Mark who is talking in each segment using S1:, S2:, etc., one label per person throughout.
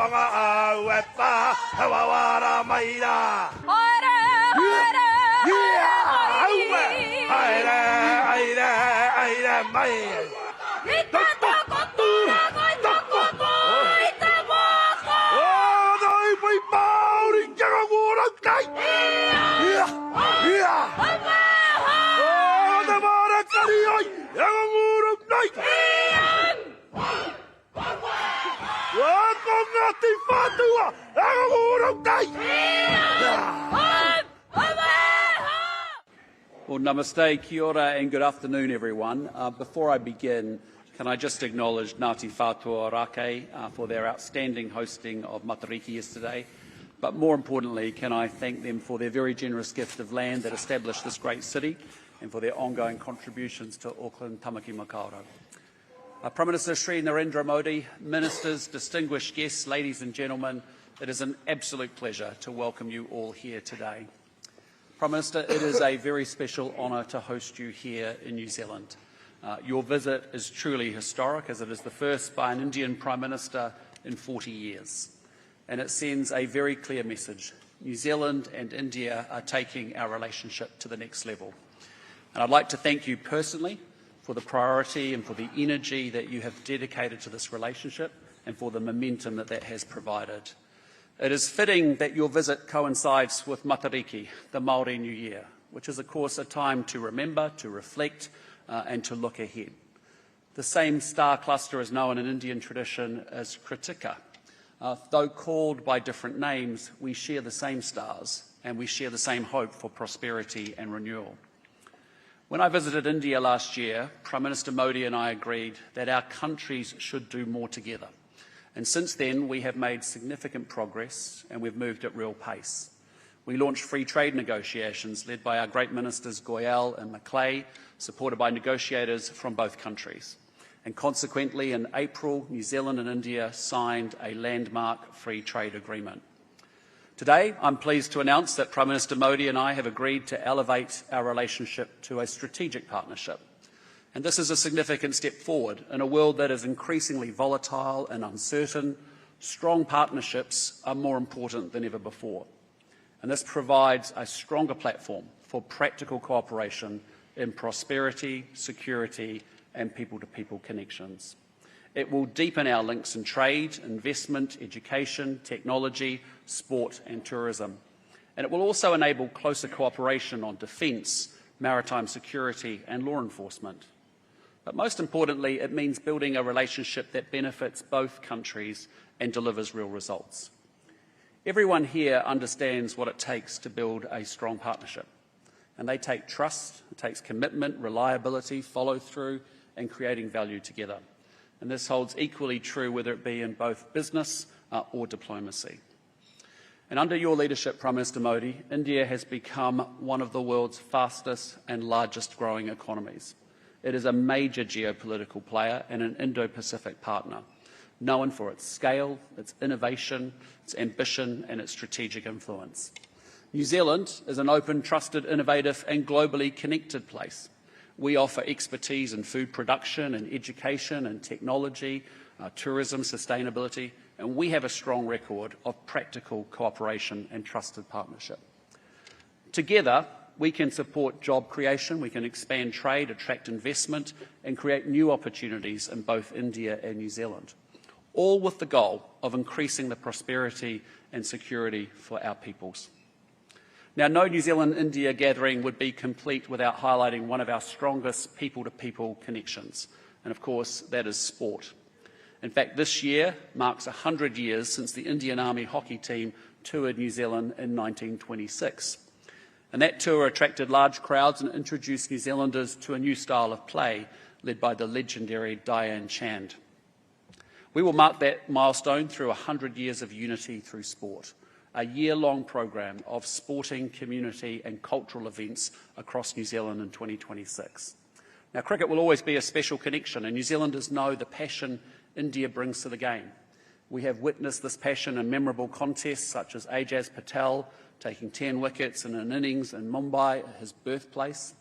S1: whanga au e pā, hawa wara mai rā.
S2: Haere, haere,
S1: Haere, haere, haere mai.
S2: I te toko tūra, kai toko tō, I te waka.
S1: O, noi pui pauri, kia ngora kai. Ia, ia. O, te mara kari oi, kia ngora kai. Ko ngati whatua, kia ngora kai.
S3: Well, namaste, kia ora, and good afternoon, everyone. Before I begin, can I just acknowledge Ngāti Whātua Ōrākei for their outstanding hosting of Matariki yesterday, but more importantly, can I thank them for their very generous gift of land that established this great city and for their ongoing contributions to Auckland Tamaki Makaurau. Prime Minister Sri Narendra Modi, ministers, distinguished guests, ladies and gentlemen, it is an absolute pleasure to welcome you all here today. Prime Minister, it is a very special honour to host you here in New Zealand. Your visit is truly historic, as it is the first by an Indian Prime Minister in 40 years. And it sends a very clear message. New Zealand and India are taking our relationship to the next level. And I'd like to thank you personally for the priority and for the energy that you have dedicated to this relationship and for the momentum that that has provided. It is fitting that your visit coincides with Matariki, the Māori New Year, which is, of course, a time to remember, to reflect and to look ahead. The same star cluster is known in Indian tradition as Kritika. Though called by different names, we share the same stars and we share the same hope for prosperity and renewal. When I visited India last year, Prime Minister Modi and I agreed that our countries should do more together. And since then, we have made significant progress and we've moved at real pace. We launched free trade negotiations led by our great ministers Goyal and Macleay, supported by negotiators from both countries. And consequently, in April, New Zealand and India signed a landmark free trade agreement. Today, I'm pleased to announce that Prime Minister Modi and I have agreed to elevate our relationship to a strategic partnership. And this is a significant step forward in a world that is increasingly volatile and uncertain. Strong partnerships are more important than ever before. And this provides a stronger platform for practical cooperation in prosperity, security and people-to-people connections. It will deepen our links in trade, investment, education, technology, sport and tourism. And it will also enable closer cooperation on defence, maritime security and law enforcement. But most importantly, it means building a relationship that benefits both countries and delivers real results. Everyone here understands what it takes to build a strong partnership. And they take trust, it takes commitment, reliability, follow-through and creating value together. And this holds equally true whether it be in both business or diplomacy. And under your leadership, Prime Minister Modi, India has become one of the world's fastest and largest growing economies. It is a major geopolitical player and an Indo-Pacific partner, known for its scale, its innovation, its ambition and its strategic influence. New Zealand is an open, trusted, innovative and globally connected place. We offer expertise in food production and education and technology, tourism, sustainability, and we have a strong record of practical cooperation and trusted partnership. Together, we can support job creation, we can expand trade, attract investment and create new opportunities in both India and New Zealand, all with the goal of increasing the prosperity and security for our peoples. Now, no New Zealand-India gathering would be complete without highlighting one of our strongest people-to-people connections, and of course that is sport. In fact, this year marks 100 years since the Indian Army hockey team toured New Zealand in 1926. And that tour attracted large crowds and introduced New Zealanders to a new style of play led by the legendary Diane Chand. We will mark that milestone through 100 years of unity through sport, a year-long program of sporting, community and cultural events across New Zealand in 2026. Now, cricket will always be a special connection, and New Zealanders know the passion India brings to the game. We have witnessed this passion in memorable contests such as Ajaz Patel taking 10 wickets in an innings in Mumbai, his birthplace.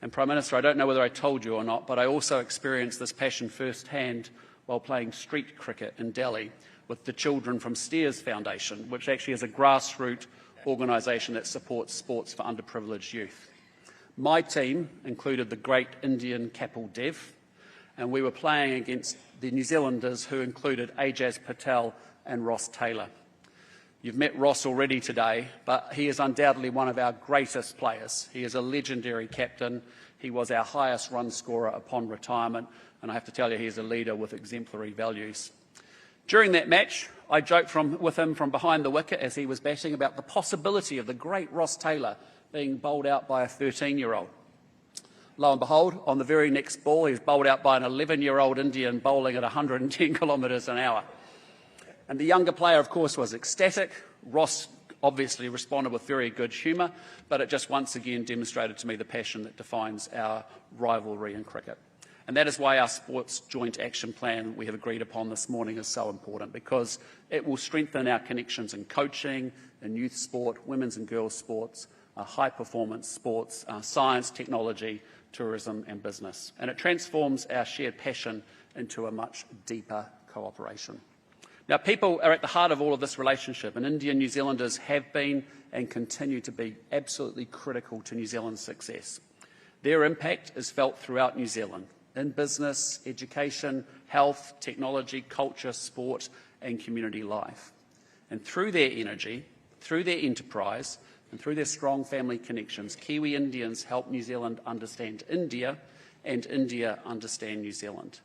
S3: And Prime Minister, I don't know whether I told you or not, but I also experienced this passion firsthand while playing street cricket in Delhi, with the Children from Steers Foundation, which actually is a grassroots organisation that supports sports for underprivileged youth. My team included the great Indian Kapil Dev, and we were playing against the New Zealanders who included Ajaz Patel and Ross Taylor. You've met Ross already today, but he is undoubtedly one of our greatest players. He is a legendary captain. He was our highest run scorer upon retirement, and I have to tell you, he is a leader with exemplary values. During that match, I joked with him from behind the wicket as he was batting about the possibility of the great Ross Taylor being bowled out by a 13-year-old. Lo and behold, on the very next ball, he was bowled out by an 11-year-old Indian bowling at 110 kilometres an hour. And the younger player, of course, was ecstatic. Ross obviously responded with very good humour, but it just once again demonstrated to me the passion that defines our rivalry in cricket. And that is why our sports joint action plan we have agreed upon this morning is so important, because it will strengthen our connections in coaching, in youth sport, women's and girls' sports, high-performance sports, science, technology, tourism and business. And it transforms our shared passion into a much deeper cooperation. Now, people are at the heart of all of this relationship, and Indian New Zealanders have been and continue to be absolutely critical to New Zealand's success. Their impact is felt throughout New Zealand, in business, education, health, technology, culture, sport and community life. And through their energy, through their enterprise and through their strong family connections, Kiwi Indians help New Zealand understand India and India understand New Zealand.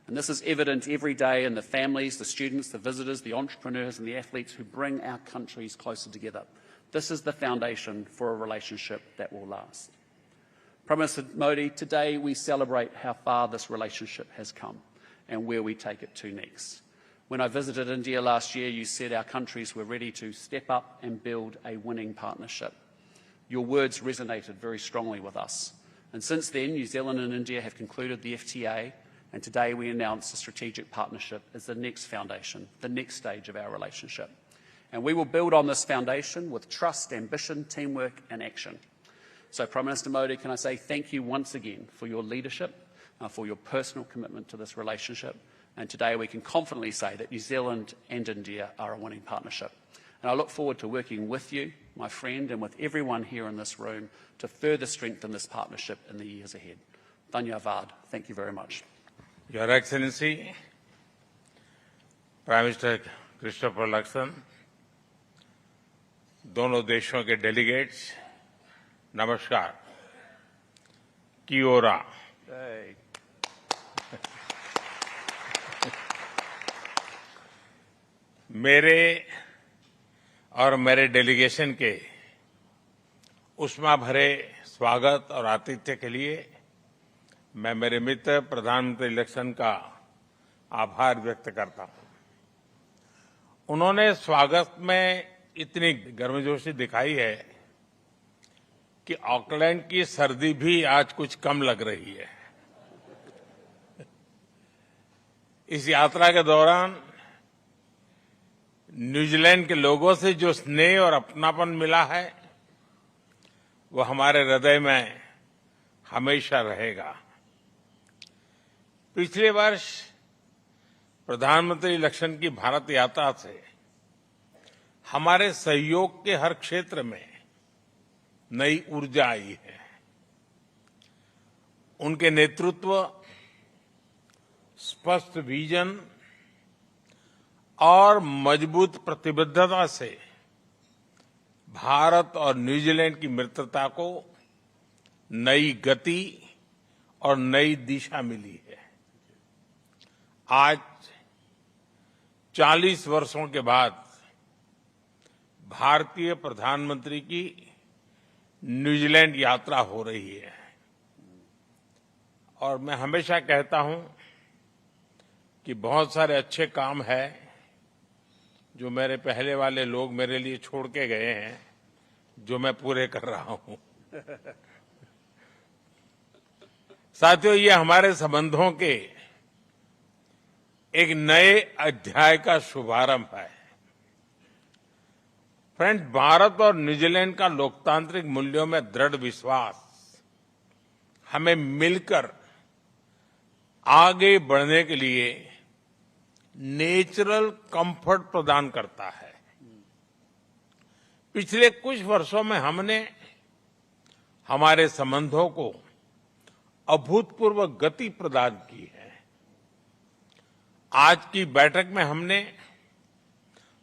S3: And this is evident every day in the families, the students, the visitors, the entrepreneurs and the athletes who bring our countries closer together. This is the foundation for a relationship that will last. Prime Minister Modi, today we celebrate how far this relationship has come and where we take it to next. When I visited India last year, you said our countries were ready to step up and build a winning partnership. Your words resonated very strongly with us. And since then, New Zealand and India have concluded the FTA, and today we announce a strategic partnership as the next foundation, the next stage of our relationship. And we will build on this foundation with trust, ambition, teamwork and action. So, Prime Minister Modi, can I say thank you once again for your leadership, for your personal commitment to this relationship. And today we can confidently say that New Zealand and India are a winning partnership. And I look forward to working with you, my friend, and with everyone here in this room to further strengthen this partnership in the years ahead. Dhanyavad. Thank you very much.
S4: Your Excellency, Prime Minister Christopher Luxon, दोनों देशों के delegates, नमस्कार, कियोरा। मेरे और मेरे delegation के उष्मा भरे स्वागत और आतिथ्य के लिए मैं मेरे मित्र प्रधानमंत्री लक्ष्मण का आभार व्यक्त करता हूं। उन्होंने स्वागत में इतनी गर्मजोशी दिखाई है कि ऑकलैंड की सर्दी भी आज कुछ कम लग रही है। इस यात्रा के दौरान न्यूजीलैंड के लोगों से जो स्नेह और अपनापन मिला है, वो हमारे हृदय में हमेशा रहेगा। पिछले वर्ष प्रधानमंत्री लक्ष्मण की भारत यात्रा से हमारे सहयोग के हर क्षेत्र में नई ऊर्जा आई है। उनके नेतृत्व, स्पष्ट विजन और मजबूत प्रतिबद्धता से भारत और न्यूजीलैंड की मित्रता को नई गति और नई दिशा मिली है। आज 40 वर्षों के बाद भारतीय प्रधानमंत्री की न्यूजीलैंड यात्रा हो रही है और मैं हमेशा कहता हूं कि बहुत सारे अच्छे काम हैं जो मेरे पहले वाले लोग मेरे लिए छोड़ के गए हैं, जो मैं पूरे कर रहा हूं। साथियों, ये हमारे संबंधों के एक नए अध्याय का शुभारंभ है। फ्रेंड्स, भारत और न्यूजीलैंड का लोकतांत्रिक मूल्यों में दृढ़ विश्वास हमें मिलकर आगे बढ़ने के लिए नेचुरल कंफर्ट प्रदान करता है। पिछले कुछ वर्षों में हमने हमारे संबंधों को अभूतपूर्व गति प्रदान की है। आज की बैठक में हमने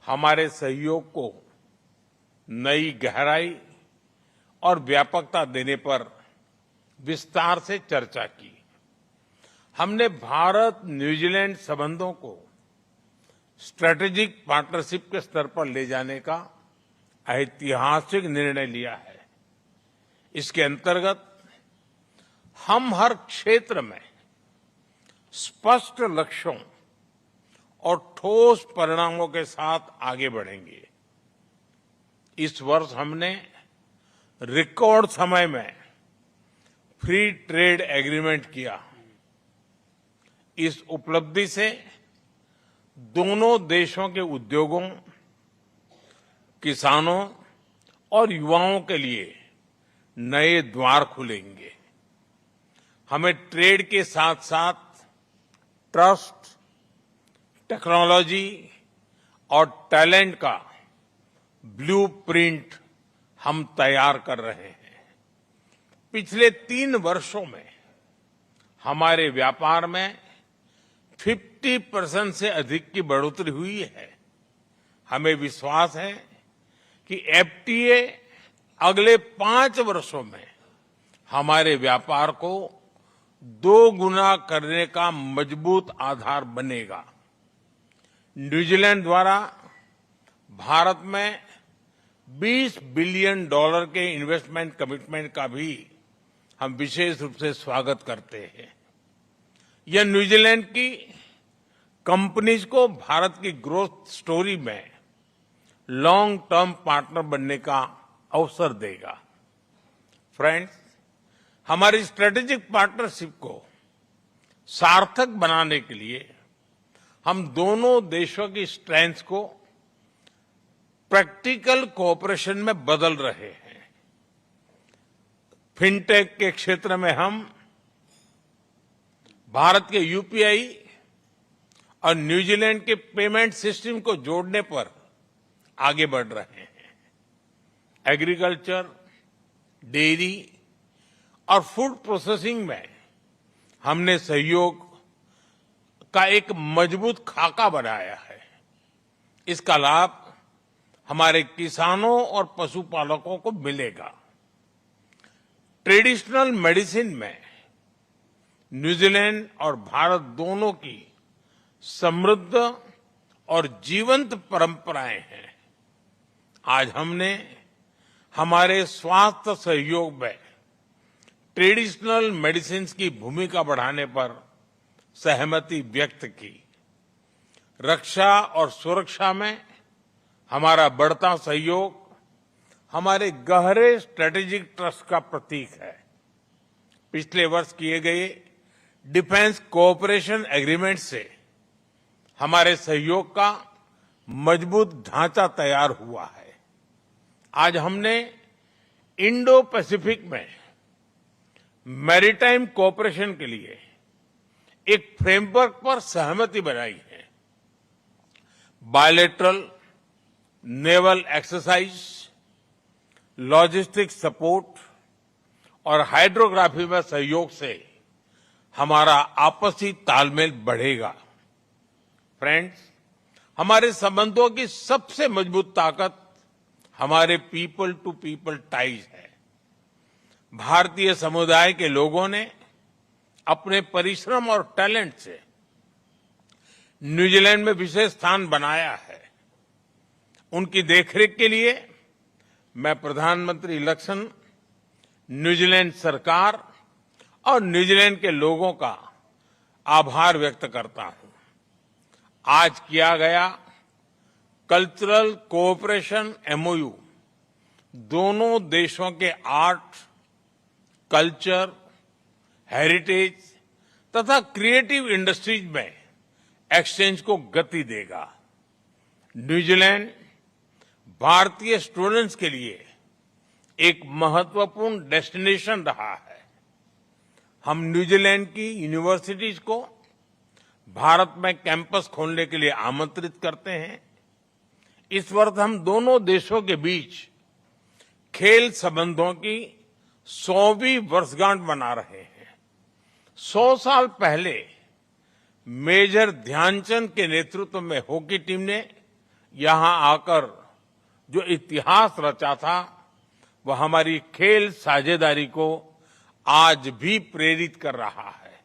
S4: हमारे सहयोग को नई गहराई और व्यापकता देने पर विस्तार से चर्चा की। हमने भारत न्यूजीलैंड संबंधों को स्ट्रेटेजिक पार्टनरशिप के स्तर पर ले जाने का ऐतिहासिक निर्णय लिया है। इसके अंतर्गत हम हर क्षेत्र में स्पष्ट लक्ष्यों और ठोस परिणामों के साथ आगे बढ़ेंगे। इस वर्ष हमने रिकॉर्ड समय में फ्री ट्रेड एग्रीमेंट किया। इस उपलब्धि से दोनों देशों के उद्योगों, किसानों और युवाओं के लिए नए द्वार खुलेंगे। हमें ट्रेड के साथ साथ ट्रस्ट, टेक्नोलॉजी और टैलेंट का ब्लूप्रिंट हम तैयार कर रहे हैं। पिछले 3 वर्षों में हमारे व्यापार में 50% से अधिक की बढ़ोतरी हुई है। हमें विश्वास है कि एफटीए अगले 5 वर्षों में हमारे व्यापार को 2 गुना करने का मजबूत आधार बनेगा। न्यूजीलैंड द्वारा भारत में $20 बिलियन के इन्वेस्टमेंट कमिटमेंट का भी हम विशेष रूप से स्वागत करते हैं। यह न्यूजीलैंड की कंपनीज को भारत की ग्रोथ स्टोरी में लॉन्ग टर्म पार्टनर बनने का अवसर देगा। फ्रेंड्स, हमारी स्ट्रेटेजिक पार्टनरशिप को सार्थक बनाने के लिए हम दोनों देशों की स्ट्रेंथ को प्रैक्टिकल कोऑपरेशन में बदल रहे हैं। फिनटेक के क्षेत्र में हम भारत के यूपीआई और न्यूजीलैंड के पेमेंट सिस्टम को जोड़ने पर आगे बढ़ रहे हैं। एग्रीकल्चर, डेयरी और फूड प्रोसेसिंग में हमने सहयोग का एक मजबूत खाका बनाया है। इसका लाभ हमारे किसानों और पशुपालकों को मिलेगा। ट्रेडिशनल मेडिसिन में न्यूजीलैंड और भारत दोनों की समृद्ध और जीवंत परंपराएं हैं। आज हमने हमारे स्वास्थ्य सहयोग में ट्रेडिशनल मेडिसिन की भूमिका बढ़ाने पर सहमति व्यक्त की। रक्षा और सुरक्षा में हमारा बढ़ता सहयोग हमारे गहरे स्ट्रेटेजिक ट्रस्ट का प्रतीक है। पिछले वर्ष किए गए डिफेंस कोऑपरेशन एग्रीमेंट से हमारे सहयोग का मजबूत ढांचा तैयार हुआ है। आज हमने इंडो पैसिफिक में मैरीटाइम कोऑपरेशन के लिए एक फ्रेमवर्क पर सहमति बनाई है। Bilateral naval exercise, logistic support और हाइड्रोग्राफी में सहयोग से हमारा आपसी तालमेल बढ़ेगा। फ्रेंड्स, हमारे संबंधों की सबसे मजबूत ताकत हमारे पीपल टू पीपल टाइज है। भारतीय समुदाय के लोगों ने अपने परिश्रम और टैलेंट से न्यूजीलैंड में विशेष स्थान बनाया है। उनकी देखरेख के लिए मैं प्रधानमंत्री लक्ष्मण, न्यूजीलैंड सरकार और न्यूजीलैंड के लोगों का आभार व्यक्त करता हूं। आज किया गया कल्चरल कोऑपरेशन एमओयू दोनों देशों के आर्ट, कल्चर, हेरिटेज तथा क्रिएटिव इंडस्ट्रीज में एक्सचेंज को गति देगा। न्यूजीलैंड भारतीय स्टूडेंट्स के लिए एक महत्वपूर्ण डेस्टिनेशन रहा है। हम न्यूजीलैंड की यूनिवर्सिटीज को भारत में कैंपस खोलने के लिए आमंत्रित करते हैं। इस वर्ष हम दोनों देशों के बीच खेल संबंधों की 100वीं वर्षगांठ मना रहे हैं। 100 साल पहले मेजर ध्यानचंद के नेतृत्व में हॉकी टीम ने यहां आकर जो इतिहास रचा था, वह हमारी खेल साझेदारी को आज भी प्रेरित कर रहा है।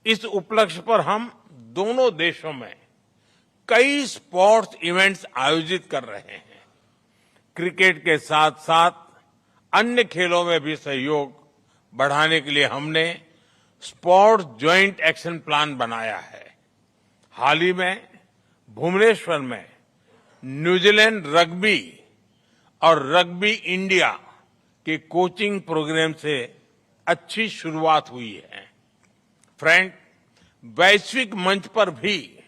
S4: इस उपलक्ष्य पर हम दोनों देशों में कई स्पोर्ट्स इवेंट्स आयोजित कर रहे हैं। क्रिकेट के साथ साथ अन्य खेलों में भी सहयोग बढ़ाने के लिए हमने स्पोर्ट्स ज्वाइंट एक्शन प्लान बनाया है। हाल ही में भुवनेश्वर में न्यूजीलैंड रग्बी और रग्बी इंडिया के कोचिंग प्रोग्राम से अच्छी शुरुआत हुई है। फ्रेंड, वैश्विक मंच पर भी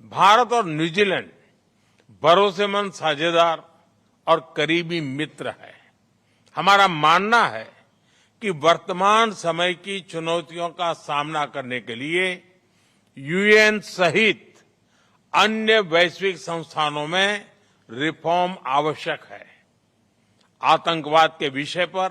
S4: भारत और न्यूजीलैंड भरोसेमंद साझेदार और करीबी मित्र है। हमारा मानना है कि वर्तमान समय की चुनौतियों का सामना करने के लिए यूएन सहित अन्य वैश्विक संस्थानों में रिफॉर्म आवश्यक है। आतंकवाद के विषय पर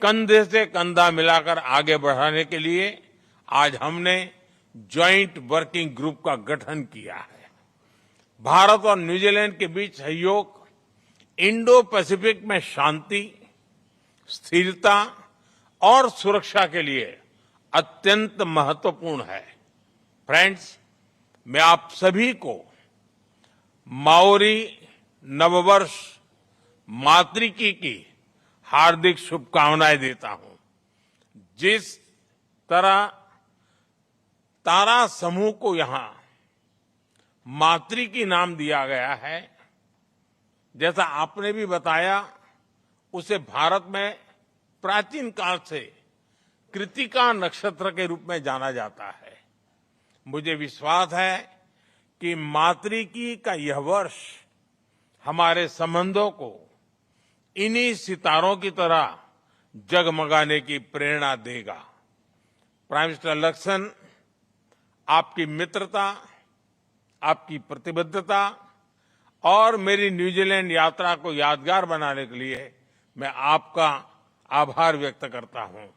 S4: कंधे से कंधा मिलाकर आगे बढ़ाने के लिए आज हमने ज्वाइंट वर्किंग ग्रुप का गठन किया है। भारत और न्यूजीलैंड के बीच सहयोग इंडो पैसिफिक में शांति, स्थिरता और सुरक्षा के लिए अत्यंत महत्वपूर्ण है। फ्रेंड्स, मैं आप सभी को माओरी नववर्ष मातृकी की हार्दिक शुभकामनाएं देता हूं। जिस तरह तारा समूह को यहां मातृकी नाम दिया गया है, जैसा आपने भी बताया, उसे भारत में प्राचीन काल से कृतिका नक्षत्र के रूप में जाना जाता है। मुझे विश्वास है कि मातृकी का यह वर्ष हमारे संबंधों को इन्हीं सितारों की तरह जगमगाने की प्रेरणा देगा। प्राइम मिनिस्टर लक्ष्मण, आपकी मित्रता, आपकी प्रतिबद्धता और मेरी न्यूजीलैंड यात्रा को यादगार बनाने के लिए मैं आपका आभार व्यक्त करता हूं।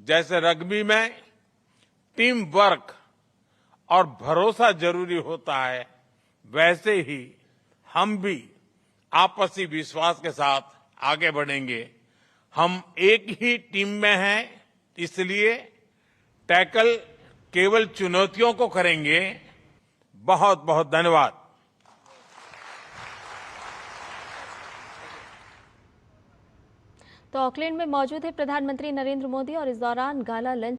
S4: जैसे रग्बी में टीम वर्क और भरोसा जरूरी होता है, वैसे ही हम भी आपसी विश्वास के साथ आगे बढ़ेंगे। हम एक ही टीम में हैं, इसलिए टैकल केवल चुनौतियों को करेंगे। बहुत बहुत धन्यवाद।
S2: तो ऑकलैंड में मौजूद है प्रधानमंत्री नरेंद्र मोदी और इस दौरान गाला लंच